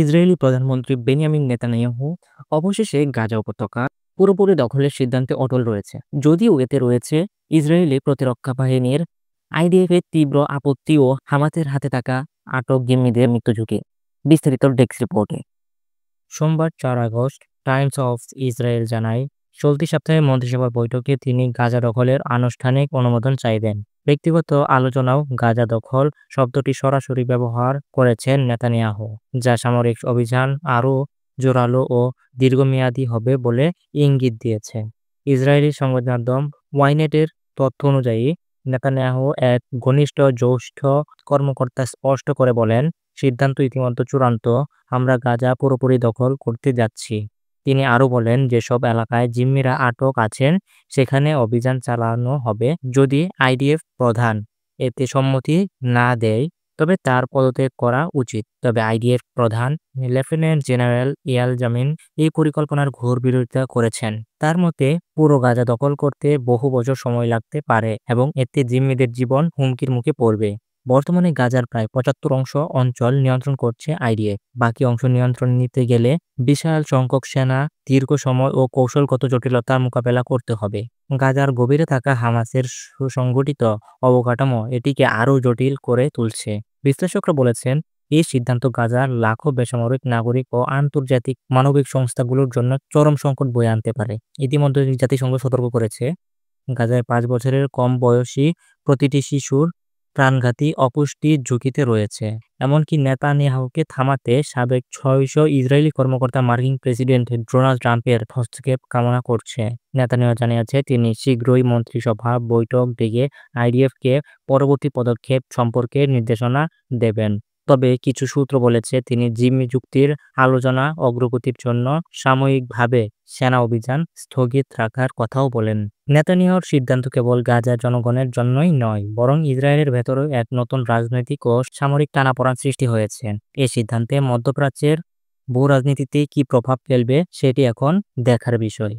Israeli প্রধানমন্ত্রী Benjamin Netanyahu অবশেষে গাজা উপত্যকা পুরোপুরি দখলের সিদ্ধান্তে অটল রয়েছে, যদিও এতে রয়েছে ইসরায়েলি প্রতিরক্ষা বাহিনীর আইডিএফ এর তীব্র আপত্তি ও হামাসের হাতে থাকা আটক জিম্মিদের মৃত্যু ঝুঁকি। বিস্তারিত ডেস্ক রিপোর্টে। সোমবার 4 আগস্ট টাইমস অফ ইসরায়েল জানায়, চলতি সপ্তাহে মন্ত্রিসভার বৈঠকে তিনি গাজা দখলের আনুষ্ঠানিক অনুমোদন চাইবেন। ব্যক্তিগত আলোচনাও গাজা দখল শব্দটি সরাসরি ব্যবহার করেছেন নেতানিয়াহু, যা সামরিক অভিযান আরও জোরালো ও দীর্ঘমেয়াদী হবে বলে ইঙ্গিত দিয়েছে। ইসরায়েলি সংবাদ মাধ্যম ওয়াইনেটের তথ্য অনুযায়ী নেতানিয়াহু এক ঘনিষ্ঠ জ্যেষ্ঠ কর্মকর্তা স্পষ্ট করে বলেন, সিদ্ধান্ত ইতিমধ্যে চূড়ান্ত, আমরা গাজা পুরোপুরি দখল করতে যাচ্ছি। তিনি আরও বলেন, যেসব এলাকায় জিম্মিরা আটক আছেন সেখানে অভিযান চালানো হবে। যদি আইডিএফ প্রধান এতে সম্মতি না দেয় তবে তার পদত্যাগ করা উচিত। তবে আইডিএফ প্রধান লেফটেন্যান্ট জেনারেল ইয়াল জামিন এই পরিকল্পনার ঘোর বিরোধিতা করেছেন। তার মতে, পুরো গাজা দখল করতে বহু বছর সময় লাগতে পারে এবং এতে জিম্মিদের জীবন হুমকির মুখে পড়বে। বর্তমানে গাজার প্রায় ৭৫ অঞ্চল নিয়ন্ত্রণ করছে আইডিএফ। বাকি অংশ নিয়ন্ত্রণ নিতে গেলে বিশাল সংখ্যক সেনা, দীর্ঘ সময় ও কৌশলগত জটিলতার মোকাবেলা করতে হবে। গাজার গভীরে থাকা হামাসের সুসংগঠিত অবকাঠামো এটিকে আরও জটিল করে তুলছে। বিশ্লেষকরা বলেছেন, এই সিদ্ধান্ত গাজার লাখো বেসামরিক নাগরিক ও আন্তর্জাতিক মানবিক সংস্থাগুলোর জন্য চরম সংকট বয়ে আনতে পারে। ইতিমধ্যে জাতিসংঘ সতর্ক করেছে, গাজায় ৫ বছরের কম বয়সী প্রতিটি শিশুর প্রাণঘাতী অপুষ্টির ঝুঁকিতে রয়েছে। এমনকি নেতানিয়াহুকে থামাতে সাবেক ৬০০ ইসরায়েলি কর্মকর্তা মার্কিন প্রেসিডেন্ট ডোনাল্ড ট্রাম্পের হস্তক্ষেপ কামনা করছে। নেতানিয়াহু জানিয়েছে, তিনি শীঘ্রই মন্ত্রিসভা বৈঠক ডেকে আইডিএফকে পরবর্তী পদক্ষেপ সম্পর্কে নির্দেশনা দেবেন। তবে কিছু সূত্র বলেছে, তিনি জিম্মি চুক্তির আলোচনা অগ্রগতির জন্য সাময়িকভাবে সেনা অভিযান স্থগিত রাখার কথাও বলেন। নেতানিয়াহুর সিদ্ধান্ত কেবল গাজার জনগণের জন্যই নয়, বরং ইসরায়েলের ভেতরেও এক নতুন রাজনৈতিক ও সামরিক টানাপোড়েন সৃষ্টি হয়েছে। এই সিদ্ধান্তে মধ্যপ্রাচ্যের ভূরাজনীতিতে কী প্রভাব ফেলবে সেটি এখন দেখার বিষয়।